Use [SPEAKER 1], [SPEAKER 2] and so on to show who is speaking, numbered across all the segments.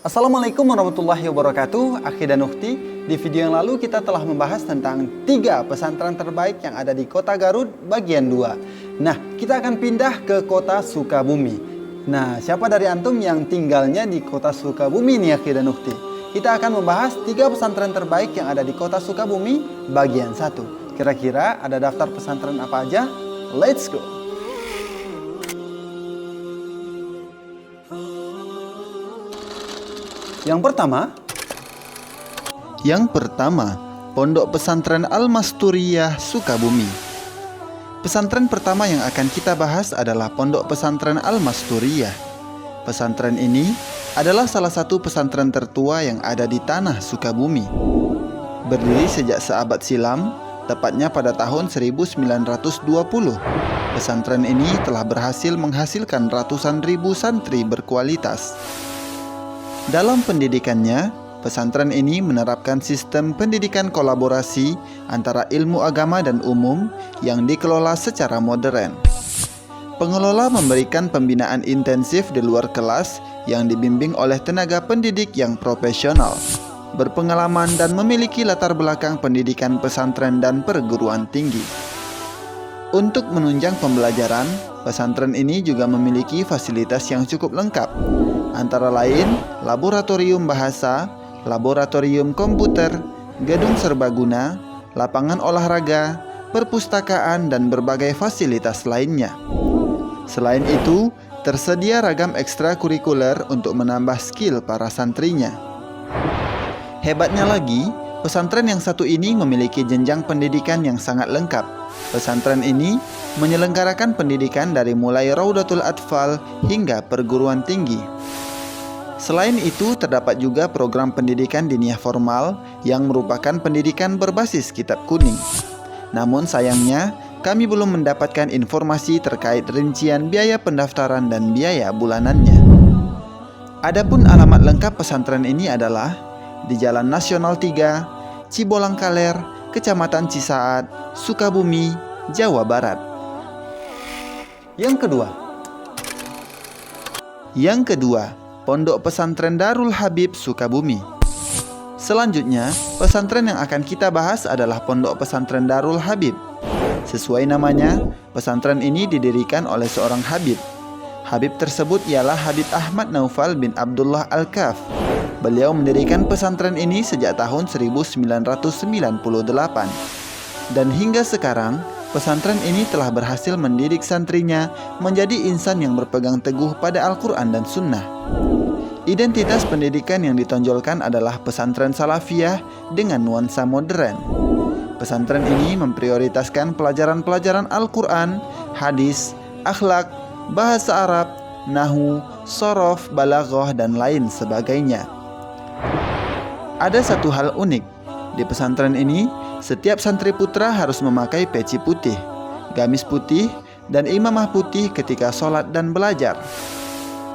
[SPEAKER 1] Assalamualaikum warahmatullahi wabarakatuh. Akhi dan ukhti, di video yang lalu kita telah membahas tentang 3 pesantren terbaik yang ada di kota Garut bagian 2. Nah, kita akan pindah ke kota Sukabumi. Nah, siapa dari antum yang tinggalnya di kota Sukabumi nih akhi dan ukhti? Kita akan membahas 3 pesantren terbaik yang ada di kota Sukabumi bagian 1. Kira-kira ada daftar pesantren apa aja? Let's go! Yang pertama, Pondok Pesantren Al-Masturiyah Sukabumi. Pesantren pertama yang akan kita bahas adalah Pondok Pesantren Al-Masturiyah. Pesantren ini adalah salah satu pesantren tertua yang ada di tanah Sukabumi. Berdiri sejak seabad silam, tepatnya pada tahun 1920. Pesantren ini telah berhasil menghasilkan ratusan ribu santri berkualitas. Dalam pendidikannya, pesantren ini menerapkan sistem pendidikan kolaborasi antara ilmu agama dan umum yang dikelola secara modern. Pengelola memberikan pembinaan intensif di luar kelas yang dibimbing oleh tenaga pendidik yang profesional, berpengalaman dan memiliki latar belakang pendidikan pesantren dan perguruan tinggi. Untuk menunjang pembelajaran, pesantren ini juga memiliki fasilitas yang cukup lengkap, antara lain laboratorium bahasa, laboratorium komputer, gedung serbaguna, lapangan olahraga, perpustakaan, dan berbagai fasilitas lainnya. Selain itu, tersedia ragam ekstrakurikuler untuk menambah skill para santrinya. Hebatnya lagi, pesantren yang satu ini memiliki jenjang pendidikan yang sangat lengkap. Pesantren ini menyelenggarakan pendidikan dari mulai Raudatul Atfal hingga perguruan tinggi. Selain itu, terdapat juga program pendidikan diniyah formal yang merupakan pendidikan berbasis kitab kuning. Namun sayangnya, kami belum mendapatkan informasi terkait rincian biaya pendaftaran dan biaya bulanannya. Adapun alamat lengkap pesantren ini adalah di Jalan Nasional 3, Cibolangkaler, Kecamatan Cisaat, Sukabumi, Jawa Barat. Yang kedua, Pondok Pesantren Darul Habib Sukabumi. Selanjutnya, pesantren yang akan kita bahas adalah Pondok Pesantren Darul Habib. Sesuai namanya, pesantren ini didirikan oleh seorang Habib. Habib tersebut ialah Habib Ahmad Naufal bin Abdullah Al-Kaf. Beliau mendirikan pesantren ini sejak tahun 1998. Dan hingga sekarang, pesantren ini telah berhasil mendidik santrinya menjadi insan yang berpegang teguh pada Al-Quran dan Sunnah. Identitas pendidikan yang ditonjolkan adalah pesantren salafiyah dengan nuansa modern. Pesantren ini memprioritaskan pelajaran-pelajaran Al-Quran, hadis, akhlak, bahasa Arab, nahwu, sorof, balaghah, dan lain sebagainya. Ada satu hal unik. Di pesantren ini, setiap santri putra harus memakai peci putih, gamis putih, dan imamah putih ketika sholat dan belajar.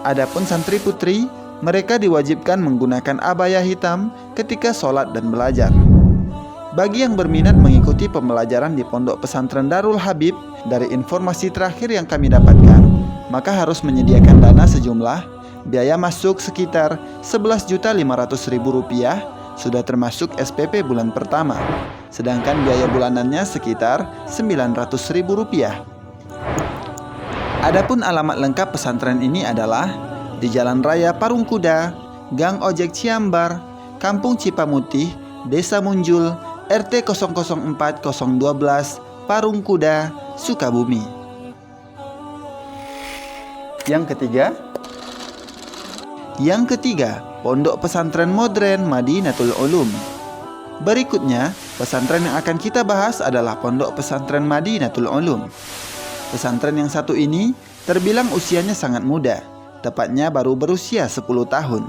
[SPEAKER 1] Adapun santri putri, mereka diwajibkan menggunakan abaya hitam ketika sholat dan belajar. Bagi yang berminat mengikuti pembelajaran di Pondok Pesantren Darul Habib, dari informasi terakhir yang kami dapatkan, maka harus menyediakan dana sejumlah biaya masuk sekitar Rp11.500.000 sudah termasuk SPP bulan pertama, sedangkan biaya bulanannya sekitar Rp900.000. Adapun alamat lengkap pesantren ini adalah di Jalan Raya Parungkuda, Gang Ojek Ciambar, Kampung Cipamutih, Desa Munjul, RT 004012, Parungkuda, Sukabumi. Yang ketiga, Pondok Pesantren Modern Madinatul Ulum. Berikutnya, pesantren yang akan kita bahas adalah Pondok Pesantren Madinatul Ulum. Pesantren yang satu ini terbilang usianya sangat muda, tepatnya baru berusia 10 tahun.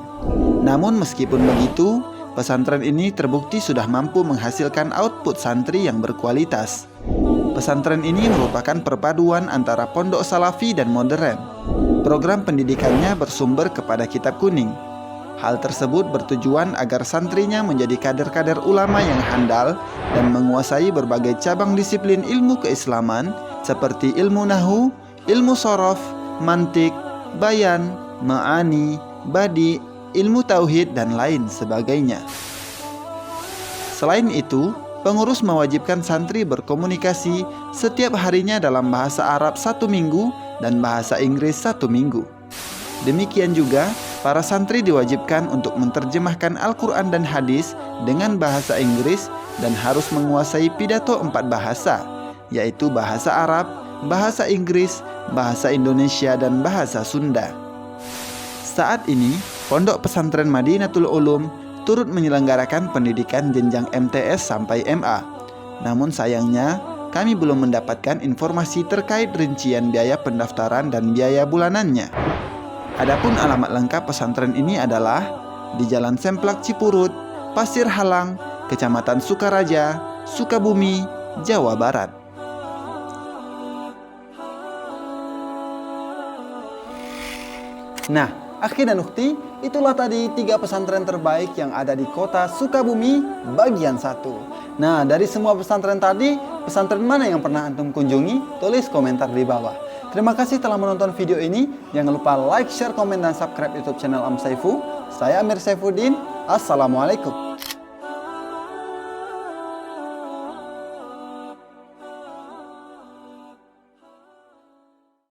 [SPEAKER 1] Namun meskipun begitu, pesantren ini terbukti sudah mampu menghasilkan output santri yang berkualitas. Pesantren ini merupakan perpaduan antara pondok salafi dan modern. Program pendidikannya bersumber kepada kitab kuning. Hal tersebut bertujuan agar santrinya menjadi kader-kader ulama yang handal dan menguasai berbagai cabang disiplin ilmu keislaman seperti ilmu nahwu, ilmu sorof, mantik, bayan, ma'ani, badi, ilmu tauhid, dan lain sebagainya. Selain itu, pengurus mewajibkan santri berkomunikasi setiap harinya dalam bahasa Arab 1 minggu dan bahasa Inggris 1 minggu. Demikian juga, para santri diwajibkan untuk menerjemahkan Al-Quran dan hadis dengan bahasa Inggris dan harus menguasai pidato 4 bahasa, yaitu bahasa Arab, bahasa Inggris, bahasa Indonesia, dan bahasa Sunda. Saat ini, Pondok Pesantren Madinatul Ulum turut menyelenggarakan pendidikan jenjang MTS sampai MA. Namun sayangnya, kami belum mendapatkan informasi terkait rincian biaya pendaftaran dan biaya bulanannya. Adapun alamat lengkap pesantren ini adalah di Jalan Semplak Cipurut, Pasir Halang, Kecamatan Sukaraja, Sukabumi, Jawa Barat. Nah, Akhi dan Ukhti, itulah tadi 3 pesantren terbaik yang ada di kota Sukabumi bagian 1. Nah, dari semua pesantren tadi, pesantren mana yang pernah antum kunjungi? Tulis komentar di bawah. Terima kasih telah menonton video ini. Jangan lupa like, share, komen, dan subscribe YouTube channel Am Saifu. Saya Amir Saifuddin. Assalamualaikum.